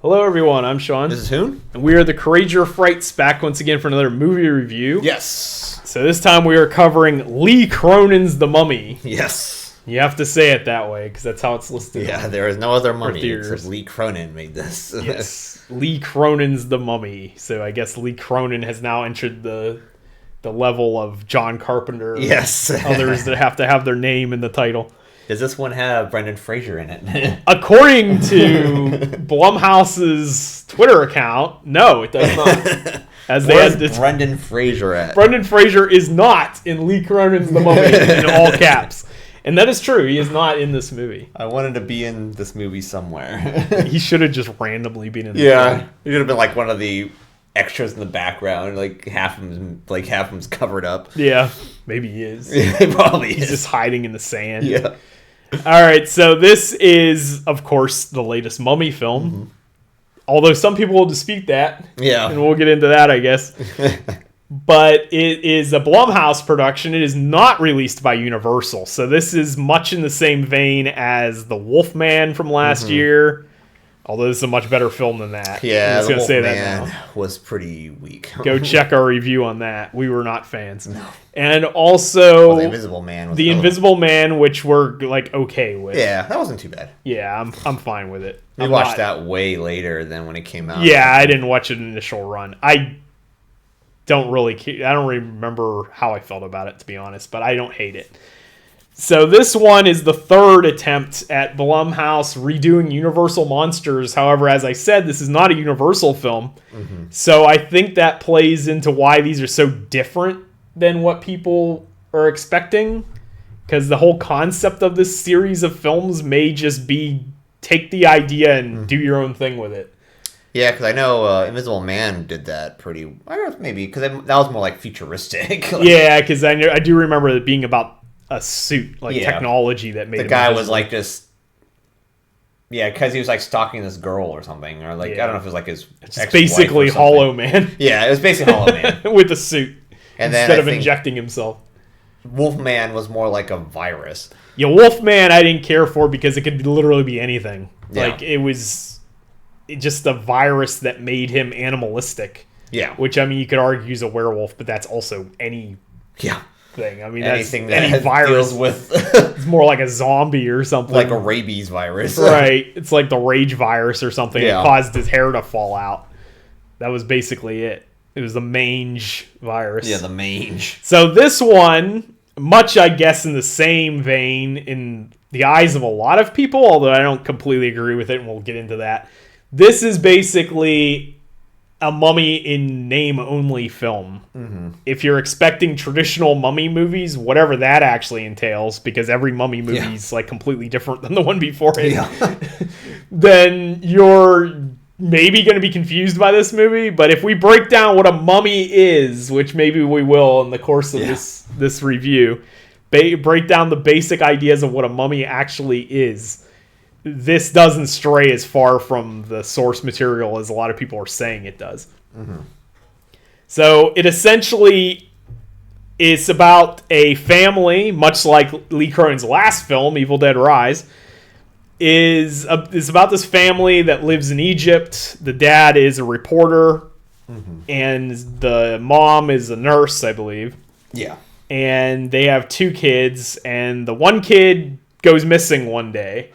Hello everyone, I'm Sean. This is Hoon. And we are the Courageour Frights, back once again for another movie review. Yes. So this time we are covering Lee Cronin's The Mummy. Yes. You have to say it that way, because that's how it's listed. Yeah, there is no other mummy except Lee Cronin made this. Yes. Lee Cronin's The Mummy. So I guess Lee Cronin has now entered the level of John Carpenter. Yes. Others that have to have their name in the title. Does this one have Brendan Fraser in it? According to Blumhouse's Twitter account, no, it does not. Where's Brendan Fraser at? Brendan Fraser is not in Lee Cronin's The Mummy in all caps. And that is true. He is not in this movie. I wanted to be in this movie somewhere. He should have just randomly been in this movie. He should have been like one of the extras in the background. Like half of them's covered up. Yeah, maybe he is. Yeah, he probably is. He's just hiding in the sand. Yeah. All right, so this is, of course, the latest Mummy film. Mm-hmm. Although some people will dispute that. Yeah. And we'll get into that, I guess. But it is a Blumhouse production. It is not released by Universal. So this is much in the same vein as The Wolfman from last year. Although this is a much better film than that. Yeah, I'm just going to say that now. Was pretty weak. Go check our review on that. We were not fans. No. And also... The Invisible Man. The Invisible Man, which we're like okay with. Yeah, that wasn't too bad. Yeah, I'm fine with it. We watched that way later than when it came out. Yeah, I didn't watch an initial run. I don't remember how I felt about it, to be honest, but I don't hate it. So this one is the third attempt at Blumhouse redoing Universal Monsters. However, as I said, this is not a Universal film. Mm-hmm. So I think that plays into why these are so different than what people are expecting. Because the whole concept of this series of films may just be take the idea and do your own thing with it. Yeah, because I know Invisible Man did that pretty... I don't know, maybe, because that was more like futuristic. Yeah, because I do remember it being about a suit, technology that made the guy was like just... Yeah, because he was like stalking this girl or something, or like, I don't know if it was like his ex-wife basically Hollow Man. Yeah, it was basically Hollow Man. With a suit. And instead of injecting himself. Wolfman was more like a virus. Yeah, Wolfman I didn't care for because it could literally be anything. Yeah. Like, it was just a virus that made him animalistic. Yeah. Which, I mean, you could argue is a werewolf, but that's also any... Yeah. Thing. I mean, anything that's that any virus deals with it's more like a zombie or something, like a rabies virus, right? It's like the rage virus or something. Yeah. It caused his hair to fall out. That was basically it. It was the mange virus. Yeah, the mange. So this one, much I guess in the same vein in the eyes of a lot of people, although I don't completely agree with it, and we'll get into that. This is basically a mummy in name only film. Mm-hmm. If you're expecting traditional mummy movies, whatever that actually entails, because every mummy movie is like completely different than the one before it, then you're maybe going to be confused by this movie. But if we break down what a mummy is, which maybe we will in the course of this review, break down the basic ideas of what a mummy actually is, this doesn't stray as far from the source material as a lot of people are saying it does. Mm-hmm. So it essentially is about a family, much like Lee Cronin's last film, Evil Dead Rise, is about this family that lives in Egypt. The dad is a reporter, and the mom is a nurse, I believe. Yeah. And they have two kids, and the one kid goes missing one day.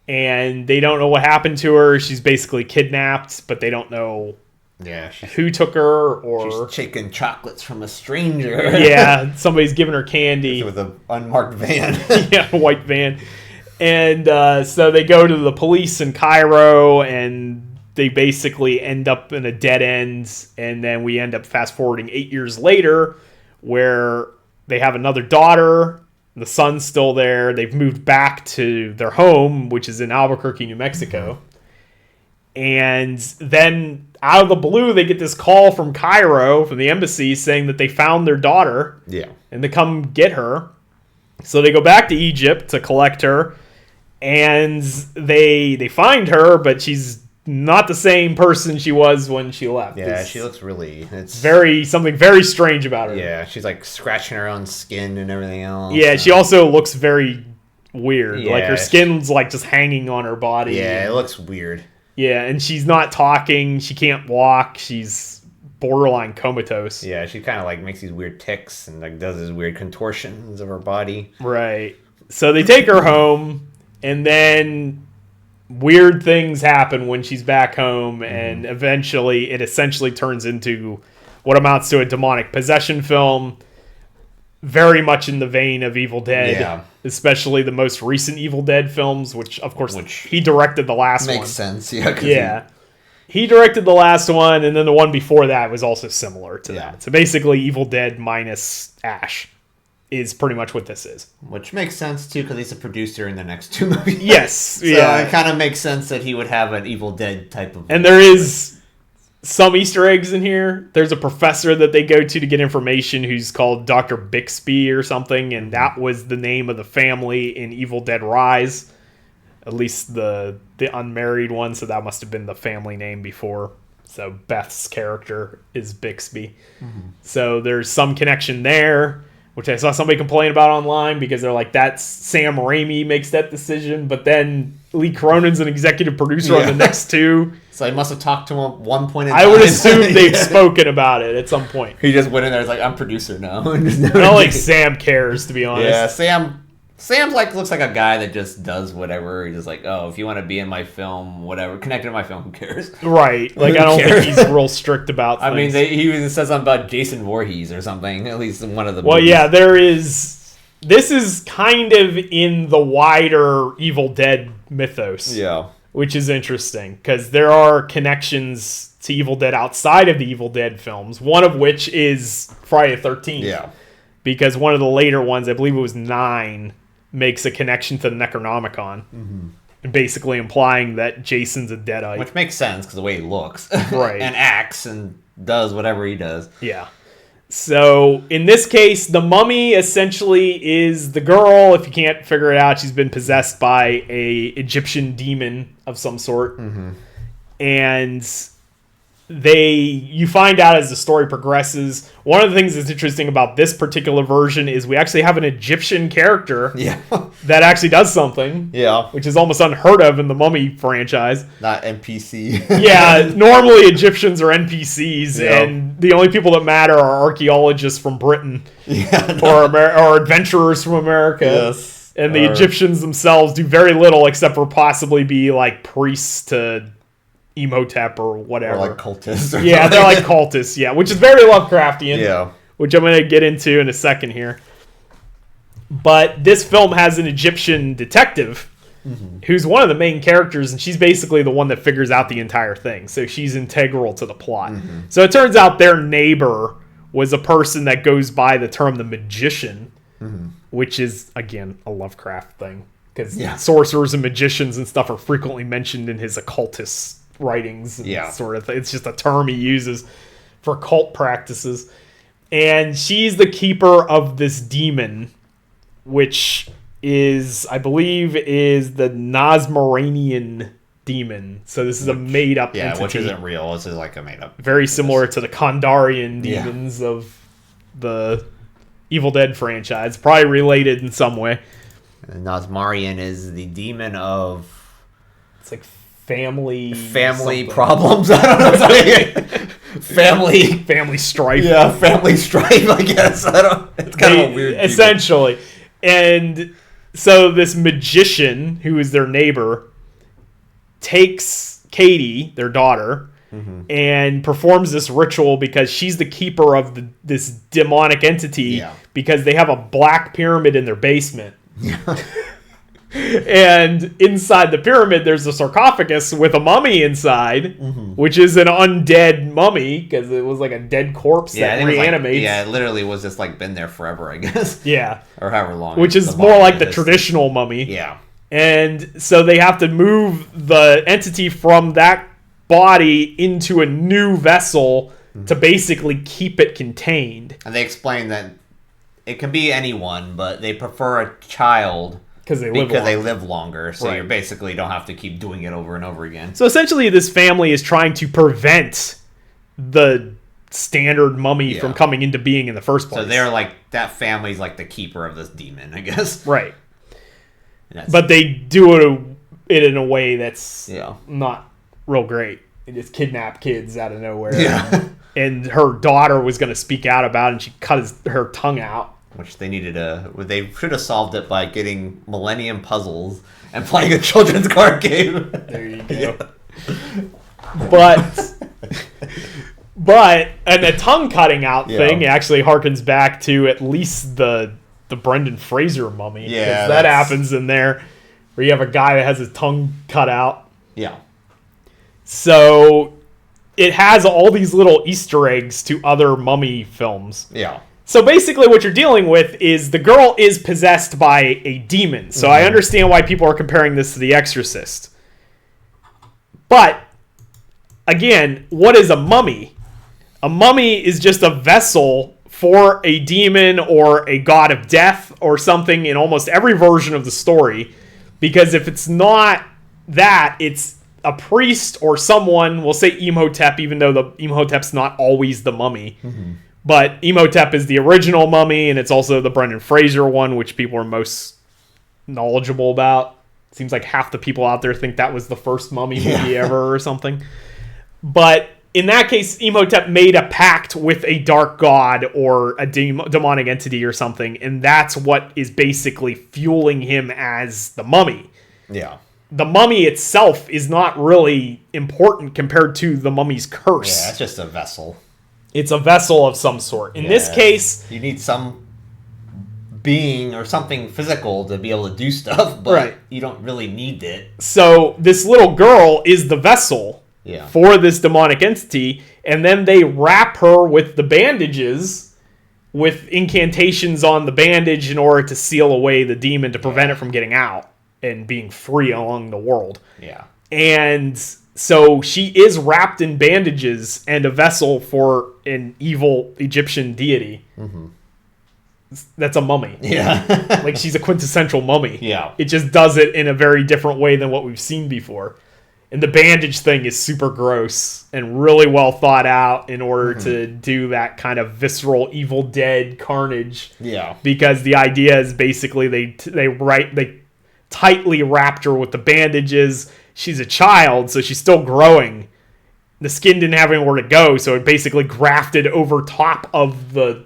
And they don't know what happened to her. She's basically kidnapped, but they don't know who took her or... She's taking chocolates from a stranger. Yeah, somebody's giving her candy. With an unmarked van. Yeah, a white van. And so they go to the police in Cairo, and they basically end up in a dead end. And then we end up fast-forwarding 8 years later, where they have another daughter. The son's still there. They've moved back to their home, which is in Albuquerque, New Mexico. And then out of the blue, they get this call from Cairo, from the embassy, saying that they found their daughter. Yeah. And to come get her. So they go back to Egypt to collect her. And they find her, but she's not the same person she was when she left. Yeah, she looks really... It's something very strange about her. Yeah, she's like scratching her own skin and everything else. Yeah, she also looks very weird. Yeah. Like her skin's like just hanging on her body. Yeah, it looks weird. Yeah, and she's not talking. She can't walk. She's borderline comatose. Yeah, she kind of like makes these weird tics and like does these weird contortions of her body. Right. So they take her home, and then weird things happen when she's back home, and eventually it essentially turns into what amounts to a demonic possession film, very much in the vein of Evil Dead, especially the most recent Evil Dead films, which of course he directed the last one. Makes sense, yeah. Yeah. He directed the last one, and then the one before that was also similar to that. So basically Evil Dead minus Ash is pretty much what this is. Which makes sense, too, because he's a producer in the next two movies. Yes. So it kind of makes sense that he would have an Evil Dead type of... And there is some Easter eggs in here. There's a professor that they go to get information who's called Dr. Bixby or something, and that was the name of the family in Evil Dead Rise. At least the unmarried one, so that must have been the family name before. So Beth's character is Bixby. So there's some connection there, which I saw somebody complain about online because they're like, that's Sam Raimi makes that decision, but then Lee Cronin's an executive producer on the next two. So I must have talked to him at one point in time. I would assume they've spoken about it at some point. He just went in there and was like, I'm producer now. I don't think Sam cares, to be honest. Yeah, Sam's like looks like a guy that just does whatever. He's just like, oh, if you want to be in my film, whatever, connected to my film, who cares? Right. Like, I don't think he's real strict about things. I mean, he even says something about Jason Voorhees or something, at least in one of the Well, movies. yeah, there is... This is kind of in the wider Evil Dead mythos. Yeah. Which is interesting, because there are connections to Evil Dead outside of the Evil Dead films, one of which is Friday the 13th. Yeah. Because one of the later ones, I believe it was 9, makes a connection to the Necronomicon. And basically implying that Jason's a Deadite. Which makes sense, because the way he looks. Right. And acts and does whatever he does. Yeah. So, in this case, the mummy essentially is the girl. If you can't figure it out, she's been possessed by a Egyptian demon of some sort. And you find out as the story progresses. One of the things that's interesting about this particular version is we actually have an Egyptian character that actually does something. Yeah. Which is almost unheard of in the Mummy franchise. Not NPC. Yeah, normally Egyptians are NPCs, and the only people that matter are archaeologists from Britain or adventurers from America. Yes. And the Egyptians themselves do very little except for possibly be like priests to Imhotep or whatever. Or like cultists. Or yeah, they're like cultists, which is very Lovecraftian. Yeah. Which I'm going to get into in a second here. But this film has an Egyptian detective who's one of the main characters, and she's basically the one that figures out the entire thing. So she's integral to the plot. So it turns out their neighbor was a person that goes by the term the magician, which is, again, a Lovecraft thing. Because sorcerers and magicians and stuff are frequently mentioned in his occultist writings and sort of thing. It's just a term he uses for cult practices. And she's the keeper of this demon, which is, I believe, is the Nosmaranian demon. So this is a made-up entity. Which isn't real. This is like a made-up. Very similar to the Kandarian demons of the Evil Dead franchise. Probably related in some way. And Nosmarian is the demon of... It's like family problems. I don't know. Family strife. Yeah, family strife, I guess. It's kind of a weird essentially. Demon. And so this magician, who is their neighbor, takes Katie, their daughter, and performs this ritual because she's the keeper of this demonic entity because they have a black pyramid in their basement. And inside the pyramid, there's a sarcophagus with a mummy inside, which is an undead mummy because it was like a dead corpse that reanimates. It literally was just like been there forever, I guess. Yeah. Or however long. Which is more like the traditional mummy. Yeah. And so they have to move the entity from that body into a new vessel to basically keep it contained. And they explain that it can be anyone, but they prefer a child because they live longer. So you basically don't have to keep doing it over and over again. So essentially this family is trying to prevent the standard mummy from coming into being in the first place. So they're like, that family's like the keeper of this demon, I guess. Right. But they do it in a way that's not real great. They just kidnap kids out of nowhere. Yeah. And her daughter was going to speak out about it, and she cut her tongue out. Which they needed they should have solved it by getting Millennium Puzzles and playing a children's card game. There you go. But and the tongue cutting out thing actually harkens back to at least the Brendan Fraser Mummy. Yeah, that happens in there, where you have a guy that has his tongue cut out. Yeah. So it has all these little Easter eggs to other mummy films. Yeah. So basically what you're dealing with is the girl is possessed by a demon. So I understand why people are comparing this to The Exorcist. But, again, what is a mummy? A mummy is just a vessel for a demon or a god of death or something in almost every version of the story. Because if it's not that, it's a priest or someone, we'll say Imhotep, even though the Imhotep's not always the mummy. Mm-hmm. But Imhotep is the original mummy, and it's also the Brendan Fraser one, which people are most knowledgeable about. Seems like half the people out there think that was the first mummy movie ever or something. But in that case, Imhotep made a pact with a dark god or a demonic entity or something, and that's what is basically fueling him as the mummy. Yeah. The mummy itself is not really important compared to the mummy's curse. Yeah, it's just a vessel. It's a vessel of some sort. In this case, you need some being or something physical to be able to do stuff, but you don't really need it. So this little girl is the vessel for this demonic entity, and then they wrap her with the bandages, with incantations on the bandage in order to seal away the demon to prevent it from getting out and being free along the world. Yeah. And so she is wrapped in bandages and a vessel for an evil Egyptian deity. Mm-hmm. That's a mummy. Yeah. Like, she's a quintessential mummy. Yeah. It just does it in a very different way than what we've seen before. And the bandage thing is super gross and really well thought out in order to do that kind of visceral Evil Dead carnage. Yeah. Because the idea is basically they tightly wrapped her with the bandages. She's a child, so she's still growing. The skin didn't have anywhere to go, so it basically grafted over top of the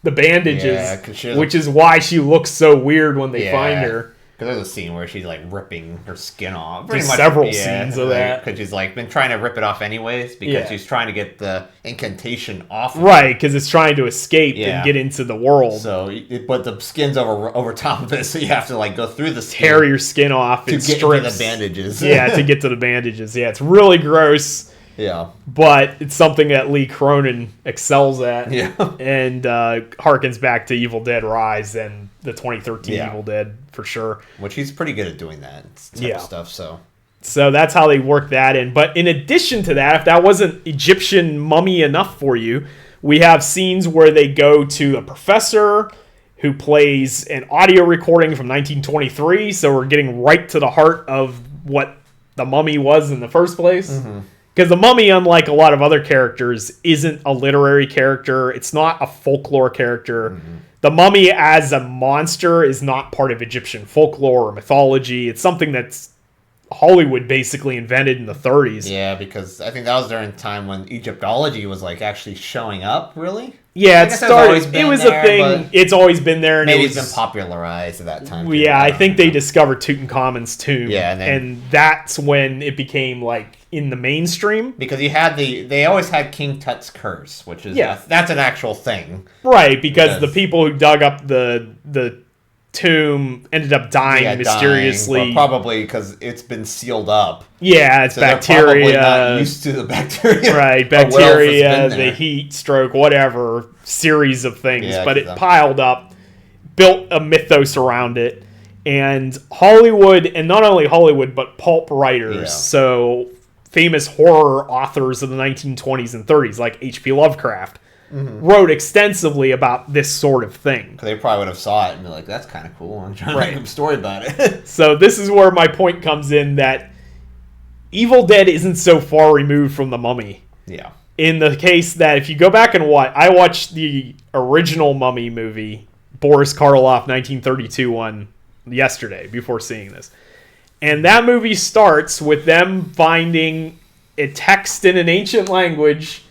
bandages, which is why she looks so weird when they find her. Because there's a scene where she's like ripping her skin off. There's several scenes of that. Because she's like been trying to rip it off anyways, because she's trying to get the incantation off. Right, because it's trying to escape and get into the world. So, but the skin's over top of it, so you have to like go through the skin. Tear your skin off to get to the bandages. To get to the bandages. Yeah, it's really gross. Yeah. But it's something that Lee Cronin excels at. Yeah. And harkens back to Evil Dead Rise and the 2013 Evil Dead, for sure. Which he's pretty good at doing that type of stuff, so. So that's how they work that in. But in addition to that, if that wasn't Egyptian mummy enough for you, we have scenes where they go to a professor who plays an audio recording from 1923. So we're getting right to the heart of what the mummy was in the first place. Mm-hmm. Because the mummy, unlike a lot of other characters, isn't a literary character. It's not a folklore character. Mm-hmm. The mummy as a monster is not part of Egyptian folklore or mythology. It's something that's Hollywood basically invented in the 30s. Yeah, because I think that was during the time when Egyptology was like actually showing up, really? Yeah, it started. It was a thing. It's always been there. And maybe it's been popularized at that time. Yeah, I think they discovered Tutankhamun's tomb. Yeah, and that's when it became like in the mainstream. Because you had they always had King Tut's curse, which is that's an actual thing. Right, because the people who dug up the tomb ended up dying mysteriously. Probably because it's been sealed up. Yeah, it's bacteria. They're probably not used to the bacteria. Right, bacteria, the heat, stroke, whatever, series of things. Yeah, but it piled up, built a mythos around it. And Hollywood, and not only Hollywood, but pulp writers, so famous horror authors of the 1920s and 30s, like H.P. Lovecraft, wrote extensively about this sort of thing. They probably would have saw it and be like, that's kind of cool. I'm trying to make a story about it. So this is where my point comes in, that Evil Dead isn't so far removed from the Mummy. Yeah. In the case that if you go back and I watched the original Mummy movie, Boris Karloff 1932 one, yesterday before seeing this. And that movie starts with them finding a text in an ancient language,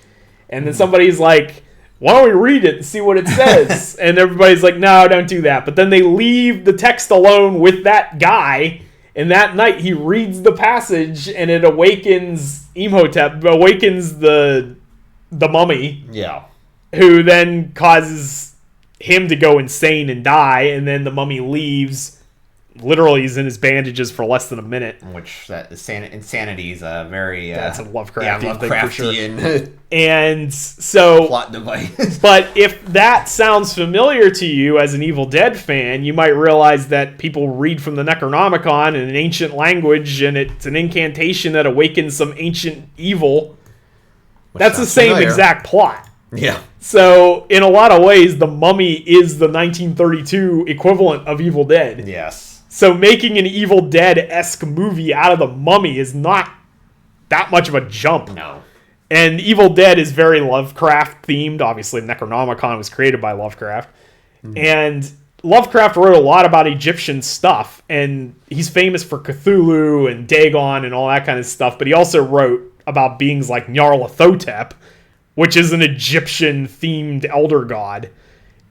and then somebody's like, why don't we read it and see what it says? And everybody's like, no, don't do that. But then they leave the text alone with that guy, and that night he reads the passage, and it awakens Imhotep, awakens the mummy. Yeah. Who then causes him to go insane and die, and then the mummy leaves. Literally, he's in his bandages for less than a minute. Which, that insanity is a very... that's a Lovecraftian thing for sure. And and so... plot device. But if that sounds familiar to you as an Evil Dead fan, you might realize that people read from the Necronomicon in an ancient language, and it's an incantation that awakens some ancient evil. That's the same exact plot. Yeah. So, in a lot of ways, The Mummy is the 1932 equivalent of Evil Dead. Yes. So making an Evil Dead-esque movie out of The Mummy is not that much of a jump. No. And Evil Dead is very Lovecraft-themed. Obviously, Necronomicon was created by Lovecraft. Mm-hmm. And Lovecraft wrote a lot about Egyptian stuff. And he's famous for Cthulhu and Dagon and all that kind of stuff. But he also wrote about beings like Nyarlathotep, which is an Egyptian-themed elder god.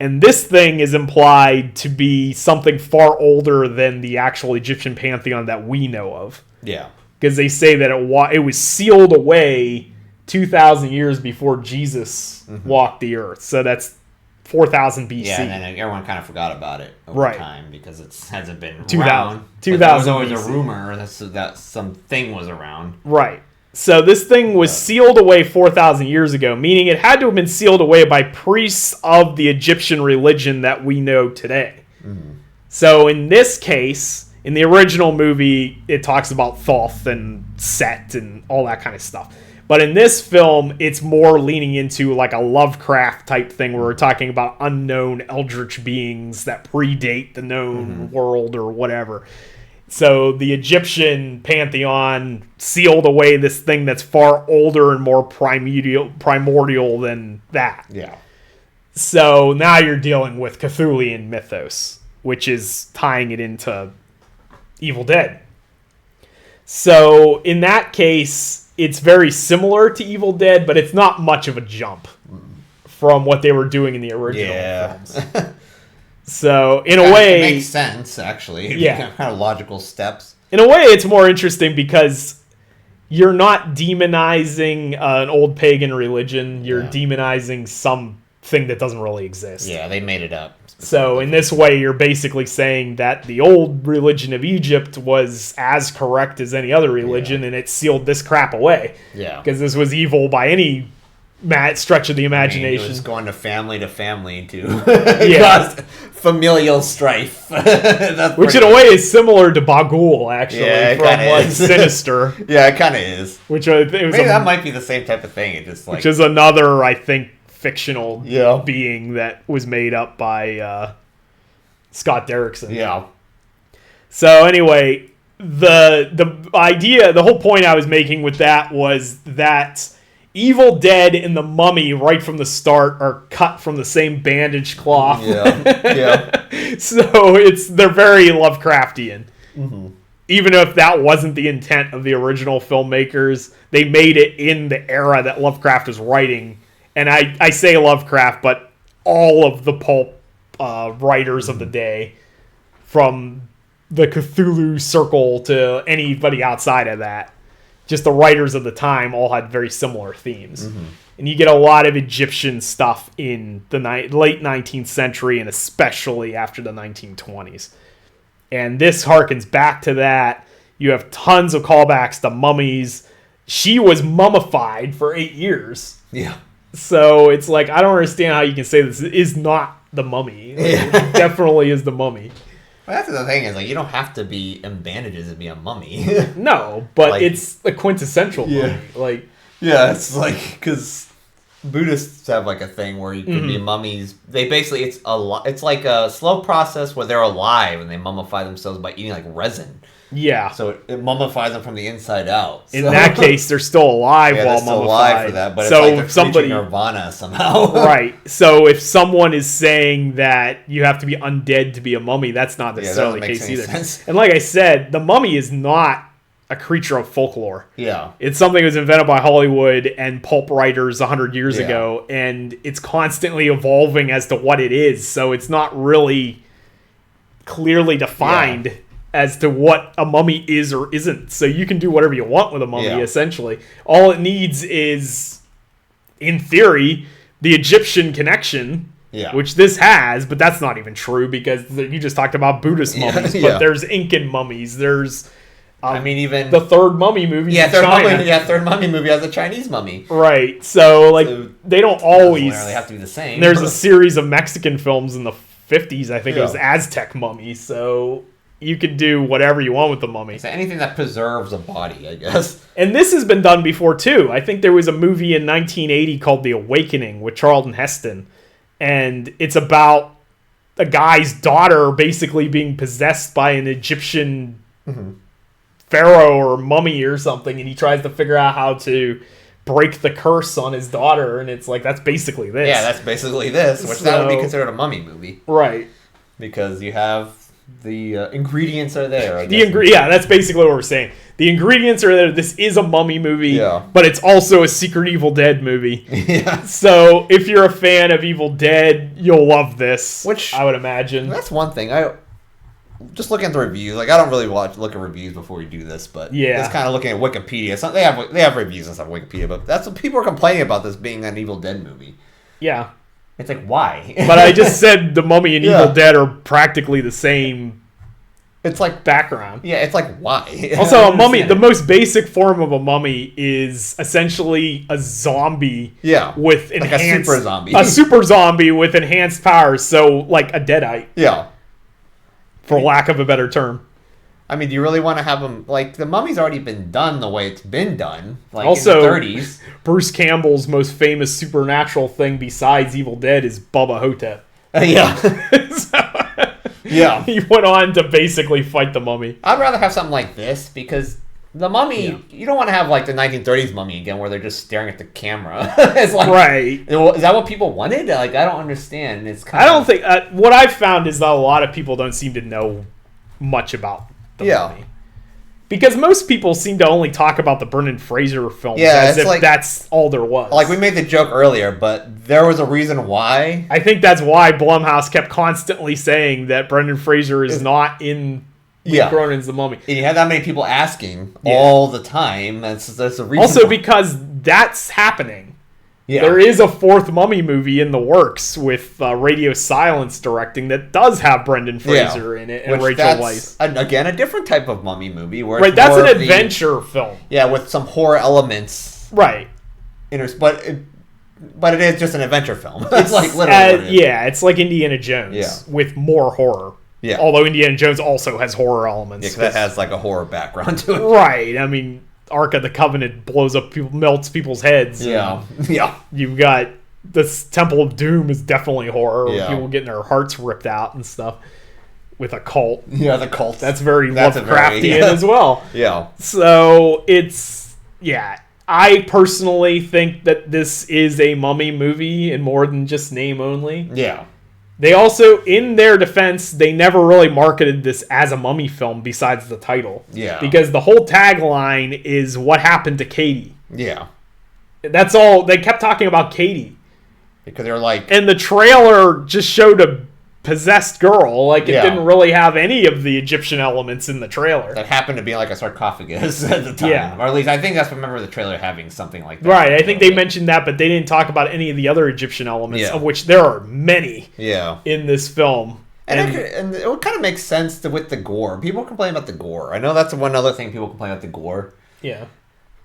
And this thing is implied to be something far older than the actual Egyptian pantheon that we know of. Yeah. Because they say that it was sealed away 2,000 years before Jesus walked the earth. So that's 4,000 BC. Yeah, and then everyone kind of forgot about it over time because it hasn't been around. 2000 there was always a rumor that something was around. Right. So this thing was sealed away 4,000 years ago, meaning it had to have been sealed away by priests of the Egyptian religion that we know today. Mm-hmm. So in this case, in the original movie, it talks about Thoth and Set and all that kind of stuff. But in this film, it's more leaning into like a Lovecraft type thing where we're talking about unknown eldritch beings that predate the known world or whatever. So the Egyptian pantheon sealed away this thing that's far older and more primordial than that. Yeah. So now you're dealing with Cthulian mythos, which is tying it into Evil Dead. So in that case, it's very similar to Evil Dead, but it's not much of a jump from what they were doing in the original films. So, in a way... It makes sense, actually. Yeah. Kind of logical steps. In a way, it's more interesting because you're not demonizing an old pagan religion. You're demonizing something that doesn't really exist. Yeah, they made it up. So, in this way, you're basically saying that the old religion of Egypt was as correct as any other religion, and it sealed this crap away. Yeah. Because this was evil by any stretch of the imagination. It was going to family to cause familial strife. Which in a way is similar to Bagul, actually, from Sinister. Yeah, it kind of is. Which maybe that might be the same type of thing. It just which is another, I think, fictional being that was made up by Scott Derrickson. Yeah. So anyway, the idea, the whole point I was making with that was that Evil Dead and The Mummy, right from the start, are cut from the same bandage cloth. Yeah. So they're very Lovecraftian. Mm-hmm. Even if that wasn't the intent of the original filmmakers, they made it in the era that Lovecraft was writing. And I say Lovecraft, but all of the pulp writers of the day, from the Cthulhu circle to anybody outside of that. Just the writers of the time all had very similar themes. Mm-hmm. And you get a lot of Egyptian stuff in the late 19th century and especially after the 1920s. And this harkens back to that. You have tons of callbacks to mummies. She was mummified for 8 years. Yeah. So it's like, I don't understand how you can say this is not the Mummy. Like, it definitely is the Mummy. Well, that's the thing is, like, you don't have to be in bandages to be a mummy. No, but like, it's a quintessential mummy. Like, yeah, it's like, because Buddhists have, like, a thing where you can be mummies. They basically, it's like a slow process where they're alive and they mummify themselves by eating, like, resin. Yeah. So it mummifies them from the inside out. In that case, they're still alive while still mummified. Alive for that, but so it's like they're reaching nirvana somehow. Right. So if someone is saying that you have to be undead to be a mummy, that's not necessarily the case either. Sense. And like I said, the Mummy is not a creature of folklore. Yeah. It's something that was invented by Hollywood and pulp writers 100 years ago, and it's constantly evolving as to what it is, so it's not really clearly defined as to what a mummy is or isn't. So you can do whatever you want with a mummy, essentially. All it needs is, in theory, the Egyptian connection, which this has, but that's not even true because you just talked about Buddhist mummies, but there's Incan mummies, there's... I mean, even... the third mummy movie third mummy movie has a Chinese mummy. Right, so, like, they don't always... They have to be the same. There's a series of Mexican films in the 50s, I think it was Aztec mummy, so you could do whatever you want with the mummy. So anything that preserves a body, I guess. And this has been done before, too. I think there was a movie in 1980 called The Awakening with Charlton Heston, and it's about a guy's daughter basically being possessed by an Egyptian pharaoh or mummy or something, and he tries to figure out how to break the curse on his daughter, and it's like, that's basically this. Yeah, that's basically this, which that would be considered a mummy movie. Right. Because you have the ingredients are there. That's basically what we're saying. The ingredients are there. This is a mummy movie, but it's also a secret Evil Dead movie. So if you're a fan of Evil Dead, you'll love this, which I would imagine. That's one thing. Just looking at the reviews, like I don't really look at reviews before we do this, but it's kind of looking at Wikipedia. So they have reviews and stuff on Wikipedia, but that's what people are complaining about this being an Evil Dead movie. Yeah, it's like why? But I just said the Mummy and Evil Dead are practically the same. It's like background. Yeah, it's like why? Also, a mummy. The most basic form of a mummy is essentially a zombie. Yeah, with like a super zombie. A super zombie with enhanced powers. So like a Deadite. Yeah. For lack of a better term. I mean, do you really want to have them... Like, the mummy's already been done the way it's been done. Like, also, in the 30s. Bruce Campbell's most famous supernatural thing besides Evil Dead is Bubba Hotep. He went on to basically fight the mummy. I'd rather have something like this, because the mummy... You don't want to have, like, the 1930s mummy again, where they're just staring at the camera. It's like... Right. Is that what people wanted? Like, I don't understand. It's kind I don't think... what I've found is that a lot of people don't seem to know much about the mummy. Because most people seem to only talk about the Brendan Fraser films as if that's all there was. Like, we made the joke earlier, but there was a reason why. I think that's why Blumhouse kept constantly saying that Brendan Fraser is not in... Lee Cronin's The Mummy. And you had that many people asking all the time. That's a reason. Also, because that's happening. Yeah. There is a fourth Mummy movie in the works with Radio Silence directing that does have Brendan Fraser in it and Rachel Weisz. Again, a different type of Mummy movie. Where right, that's an adventure film. Yeah, with some horror elements. Right. But it is just an adventure film. It's like literally. It's like Indiana Jones with more horror. Yeah. Although Indiana Jones also has horror elements. Yeah, because that has like a horror background to it. Right. I mean, Ark of the Covenant blows up people, melts people's heads. Yeah. You've got this Temple of Doom is definitely horror. Yeah. People getting their hearts ripped out and stuff with a cult. Yeah, the cult. That's very Lovecraftian as well. Yeah. So it's, I personally think that this is a mummy movie in more than just name only. Yeah. They also, in their defense, they never really marketed this as a mummy film besides the title. Yeah. Because the whole tagline is what happened to Katie. Yeah. That's all. They kept talking about Katie. Because they're like... And the trailer just showed a possessed girl. Like, it didn't really have any of the Egyptian elements in the trailer. That happened to be like a sarcophagus at the time. Yeah. Or at least, I think I remember the trailer having something like that. Right, I think they mentioned that, but they didn't talk about any of the other Egyptian elements, of which there are many in this film. And it would kind of make sense with the gore. People complain about the gore. I know that's one other thing people complain about the gore. Yeah.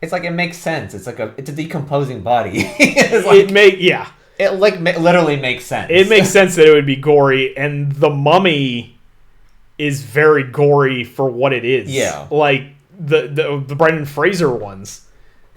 It's like, it makes sense. It's like it's a decomposing body. It literally makes sense. It makes sense that it would be gory, and the mummy is very gory for what it is. Yeah. Like the Brendan Fraser ones.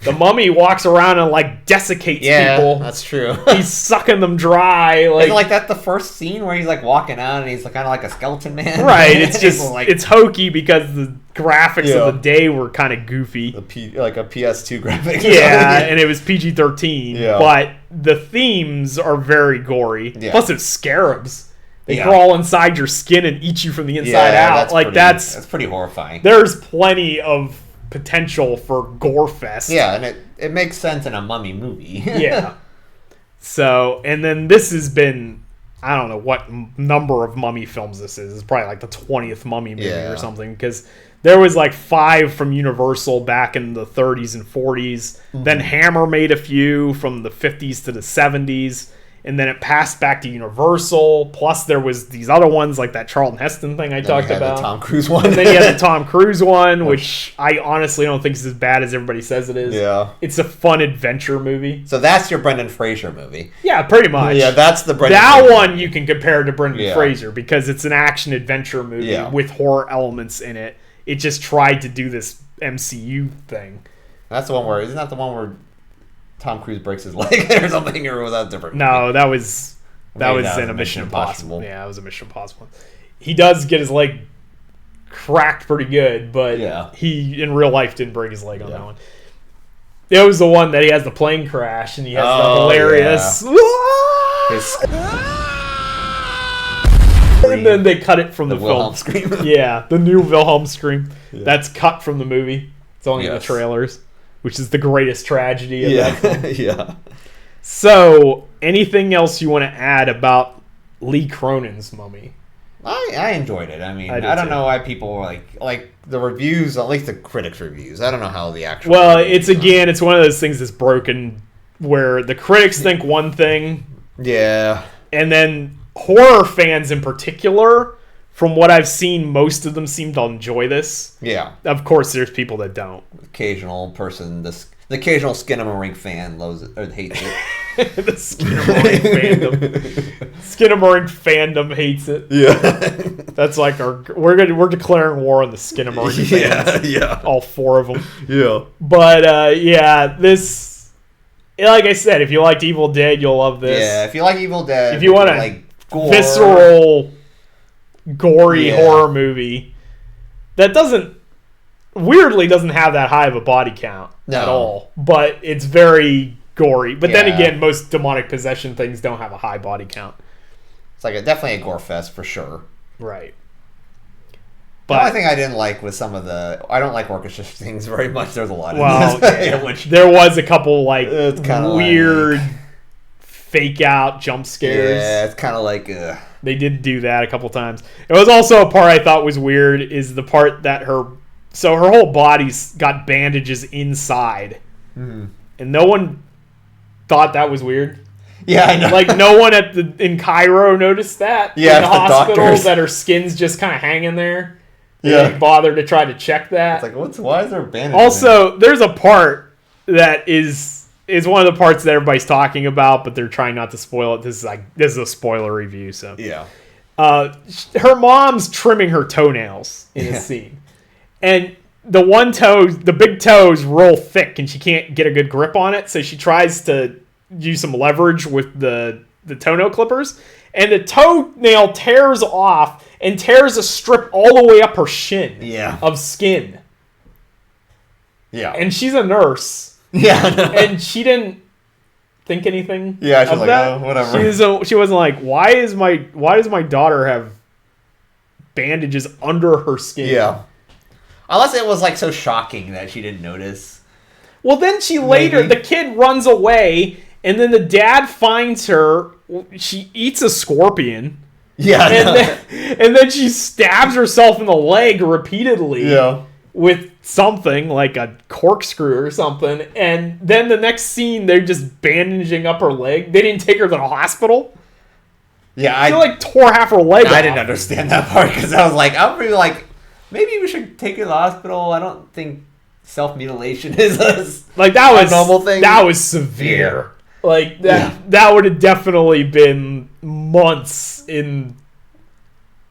The mummy walks around and like desiccates people. That's true. He's sucking them dry. Isn't like that the first scene where he's like walking out and he's kind of like a skeleton man? Right. It's just it's hokey because the graphics of the day were kind of goofy. Like a PS2 graphic. Yeah, and it was PG-13. Yeah. But the themes are very gory. Yeah. Plus, it's scarabs. They crawl inside your skin and eat you from the inside out. That's pretty horrifying. There's plenty of potential for gore fest. Yeah, and it makes sense in a mummy movie. Yeah. So, and then this has been, I don't know what number of mummy films this is. It's probably like the 20th mummy movie or something, because there was like 5 from Universal back in the 30s and 40s. Mm-hmm. Then Hammer made a few from the 50s to the 70s. And then it passed back to Universal. Plus, there was these other ones like that Charlton Heston thing I talked about. The Tom Cruise one. And then you had the Tom Cruise one, which I honestly don't think is as bad as everybody says it is. Yeah. It's a fun adventure movie. So that's your Brendan Fraser movie. Yeah, pretty much. Yeah, that's the Brendan Fraser. That one movie. You can compare to Brendan Fraser because it's an action adventure movie with horror elements in it. It just tried to do this MCU thing. That's the one where, isn't that the one where Tom Cruise breaks his leg or something, or was that different? No, that was in a Mission Impossible. Yeah, it was a Mission Impossible. He does get his leg cracked pretty good, but he in real life didn't break his leg on that one. It was the one that he has the plane crash and he has the hilarious. And then they cut it from the film. Wilhelm scream. Yeah, the new Wilhelm scream. Yeah. That's cut from the movie. It's only in the trailers, which is the greatest tragedy of that film. Yeah. So, anything else you want to add about Lee Cronin's Mummy? I enjoyed it. I mean, I don't know why people were like the reviews, at least the critics' reviews. I don't know how the actual. Well, it's one of those things that's broken where the critics think one thing. Yeah. And then horror fans in particular, from what I've seen, most of them seem to enjoy this. Yeah. Of course, there's people that don't. Occasional person, the occasional Skinamarink fan loves it or hates it. The Skinamarink fandom. Skinamarink fandom hates it. Yeah. That's like we're declaring war on the Skinamarink fans. Yeah. All 4 of them. Yeah. But this, like I said, if you liked Evil Dead, you'll love this. Yeah. If you like Evil Dead, if you want a visceral, gory horror movie that weirdly doesn't have that high of a body count at all, but it's very gory. But then again, most demonic possession things don't have a high body count. It's like definitely a gore fest for sure. Right. But the only thing I didn't like was some of I don't like orchestra things very much. There's a lot of this. There was a couple weird fake out jump scares. Yeah, it's kind of like they did do that a couple times. It was also a part I thought was weird is the part that her whole body's got bandages inside. Mm-hmm. And no one thought that was weird. Yeah, I know. Like no one in Cairo noticed that. Yeah, in the hospital that her skin's just kind of hanging there. They didn't bother to try to check that. It's like why is there bandages? Also, there's a part that is one of the parts that everybody's talking about, but they're trying not to spoil it. This is a spoiler review, so yeah. Her mom's trimming her toenails in a scene, and the big toes roll thick, and she can't get a good grip on it. So she tries to use some leverage with the toenail clippers, and the toenail tears off and tears a strip all the way up her shin. Of skin. Yeah, and she's a nurse. Yeah, and she didn't think anything. Yeah, she's like, that. Oh, whatever. She wasn't like, why does my daughter have bandages under her skin? Yeah, unless it was like so shocking that she didn't notice. Well, then the kid runs away, and then the dad finds her. She eats a scorpion. Yeah, and then she stabs herself in the leg repeatedly. Yeah. With something like a corkscrew or something, and then the next scene they're just bandaging up her leg. They didn't take her to the hospital. Yeah, she tore half her leg off. I didn't understand that part because I was like, I'm really like, maybe we should take her to the hospital. I don't think self-mutilation is a normal thing. That was severe. Like that would have definitely been months in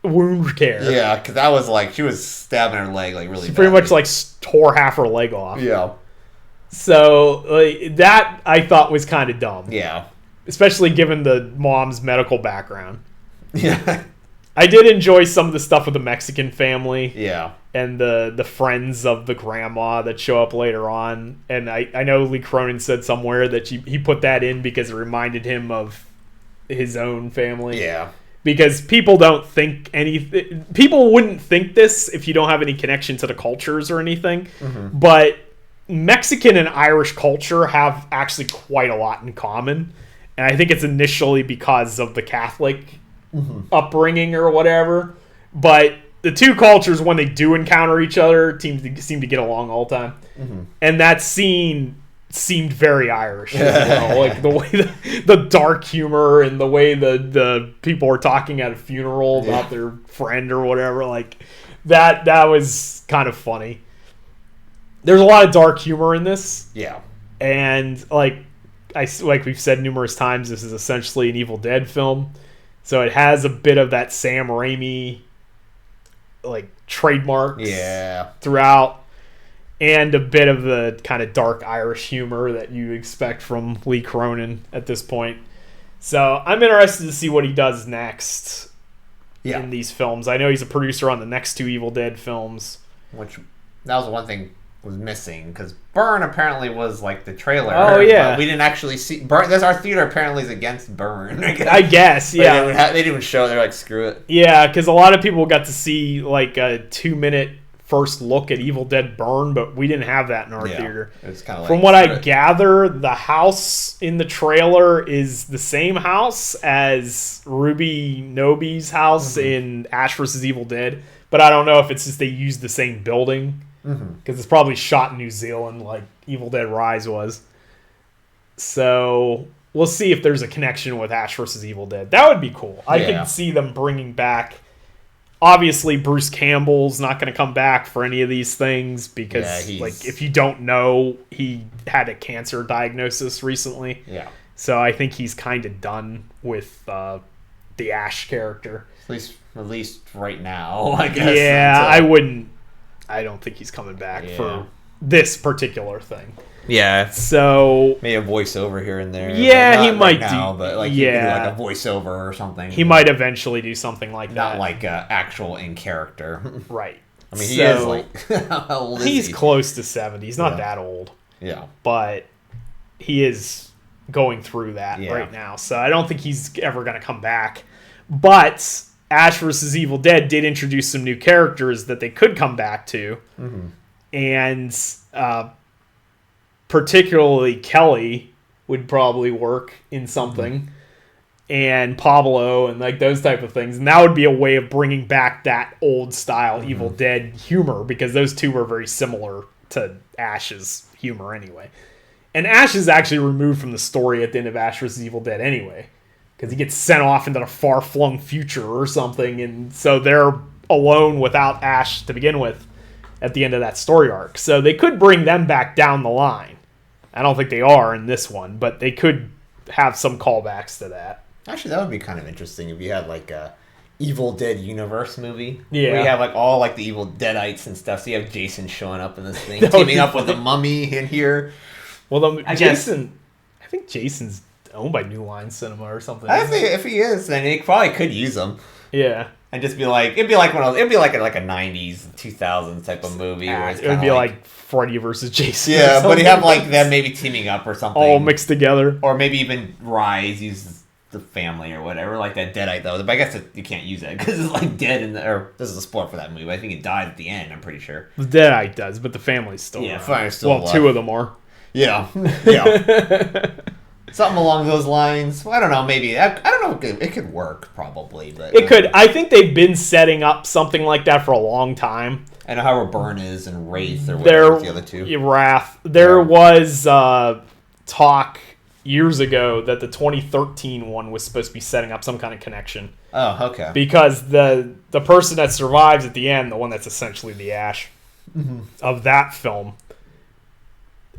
wound care. Yeah, because that was she was stabbing her leg really she pretty much tore half her leg off. Yeah. So that I thought was kind of dumb. Yeah. Especially given the mom's medical background. Yeah. I did enjoy some of the stuff with the Mexican family. Yeah. And the friends of the grandma that show up later on. And I know Lee Cronin said somewhere that he put that in because it reminded him of his own family. Yeah. because people don't think anything. People wouldn't think this if you don't have any connection to the cultures or anything. Mm-hmm. But Mexican and Irish culture have actually quite a lot in common. And I think it's initially because of the Catholic upbringing or whatever. But the two cultures, when they do encounter each other, seem to get along all the time. Mm-hmm. And that scene seemed very Irish as well. Like the way the dark humor and the way the people were talking at a funeral about their friend or whatever. Like that was kind of funny. There's a lot of dark humor in this. Yeah. And like we've said numerous times, this is essentially an Evil Dead film. So it has a bit of that Sam Raimi like trademarks throughout, and a bit of the kind of dark Irish humor that you expect from Lee Cronin at this point. So I'm interested to see what he does next in these films. I know he's a producer on the next two Evil Dead films. Which, that was the one thing was missing, because Burn apparently was like the trailer. Oh, yeah. But we didn't actually see Burn. There's our theater apparently is against Burn. I guess, yeah. They didn't even show it. They're like, screw it. Yeah, because a lot of people got to see like a 2-minute first look at Evil Dead Burn, but we didn't have that in our theater. It's kind of like, from what I gather, the house in the trailer is the same house as Ruby Noby's house in Ash vs. Evil Dead, but I don't know if it's just they used the same building, because it's probably shot in New Zealand like Evil Dead Rise was. So we'll see if there's a connection with Ash vs. Evil Dead. That would be cool. I could see them bringing back. Obviously, Bruce Campbell's not going to come back for any of these things because, like, if you don't know, he had a cancer diagnosis recently. Yeah. So I think he's kind of done with the Ash character. At least right now, I guess. Yeah, I don't think he's coming back for this particular thing. Yeah. So maybe a voiceover here and there. Yeah, he might do. But like, he can do like a voiceover or something. He might eventually do something like that. Not like actual in character. Right. I mean, he is like how old is he's he? Close to 70. He's not that old. Yeah. But he is going through that right now. So I don't think he's ever going to come back. But Ash vs. Evil Dead did introduce some new characters that they could come back to. Mm-hmm. And particularly Kelly would probably work in something, and Pablo and like those type of things. And that would be a way of bringing back that old style Evil Dead humor, because those two were very similar to Ash's humor anyway. And Ash is actually removed from the story at the end of Ash vs. Evil Dead anyway, because he gets sent off into the far-flung future or something, and so they're alone without Ash to begin with at the end of that story arc. So they could bring them back down the line. I don't think they are in this one, but they could have some callbacks to that. Actually, that would be kind of interesting if you had like a Evil Dead universe movie. Yeah. Where you have like all like the Evil Deadites and stuff. So you have Jason showing up in this thing, teaming up with the Mummy in here. Well, I think Jason's owned by New Line Cinema or something. I think if he is, then he probably could use them. Yeah. And just be like, it'd be like a 90s, 2000s type of movie. Where it would be like Freddy versus Jason. Yeah, but you have like them maybe teaming up or something. All mixed together. Or maybe even Rise uses the family or whatever, like that Deadite though. But I guess you can't use that because it's like dead or this is a spoiler for that movie. I think he died at the end, I'm pretty sure. The Deadite does, but the family's still around. Family's still alive. Two of them are. Yeah. Yeah. Something along those lines. Well, I don't know. Maybe I don't know. It could work probably, but it could. I think they've been setting up something like that for a long time. I know how Burn is and Wraith or whatever the other two. Wrath. There was talk years ago that the 2013 one was supposed to be setting up some kind of connection. Oh, okay. Because the person that survives at the end, the one that's essentially the Ash of that film.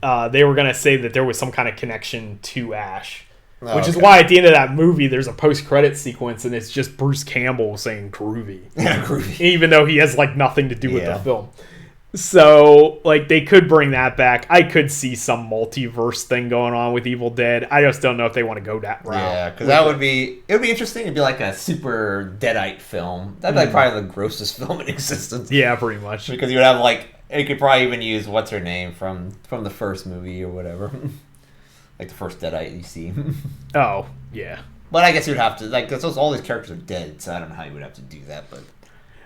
They were going to say that there was some kind of connection to Ash. Which is why at the end of that movie, there's a post-credit sequence, and it's just Bruce Campbell saying groovy. Yeah, groovy. Even though he has, like, nothing to do with the film. So, like, they could bring that back. I could see some multiverse thing going on with Evil Dead. I just don't know if they want to go that route. Yeah, because it would be interesting. It'd be like a super Deadite film. That'd be like probably the grossest film in existence. Yeah, pretty much. Because you would have, like, it could probably even use what's her name from the first movie or whatever, like the first Deadite you see. Oh yeah, But I guess you'd have to, like, because all these characters are dead, so I don't know how you would have to do that, but...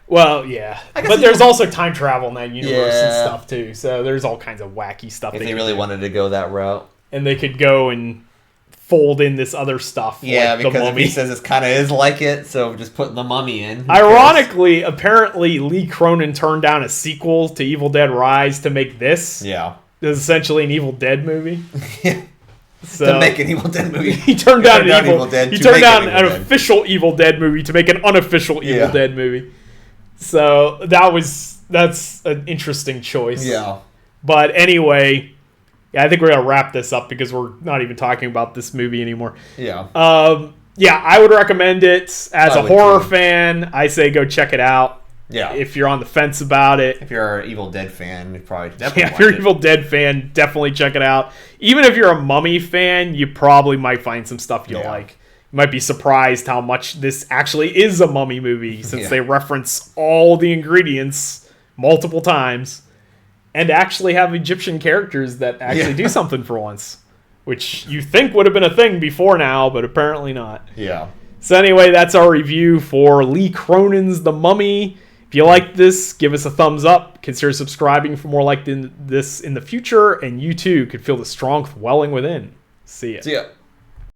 Well, yeah. But there's also time travel in that universe and stuff, too. So there's all kinds of wacky stuff. If they really wanted to go that route. And they could go and fold in this other stuff. Yeah, like because if he says it kind of is like it, so just putting the Mummy in. Ironically, apparently, Lee Cronin turned down a sequel to Evil Dead Rise to make this. Yeah. It was essentially an Evil Dead movie. Yeah. So, to make an Evil Dead movie. He turned down an official Evil Dead movie to make an unofficial Evil Dead movie. So that's an interesting choice. Yeah. But anyway, I think we're going to wrap this up because we're not even talking about this movie anymore. Yeah. I would recommend it. As a horror fan, I say go check it out. Yeah. If you're on the fence about it. If you're an Evil Dead fan, you probably definitely if you're an Evil Dead fan, definitely check it out. Even if you're a Mummy fan, you probably might find some stuff you like. You might be surprised how much this actually is a Mummy movie since they reference all the ingredients multiple times and actually have Egyptian characters that actually do something for once, which you think would have been a thing before now, but apparently not. Yeah. So anyway, that's our review for Lee Cronin's The Mummy. If you like this, give us a thumbs up. Consider subscribing for more like this in the future, and you too could feel the strength welling within. See ya.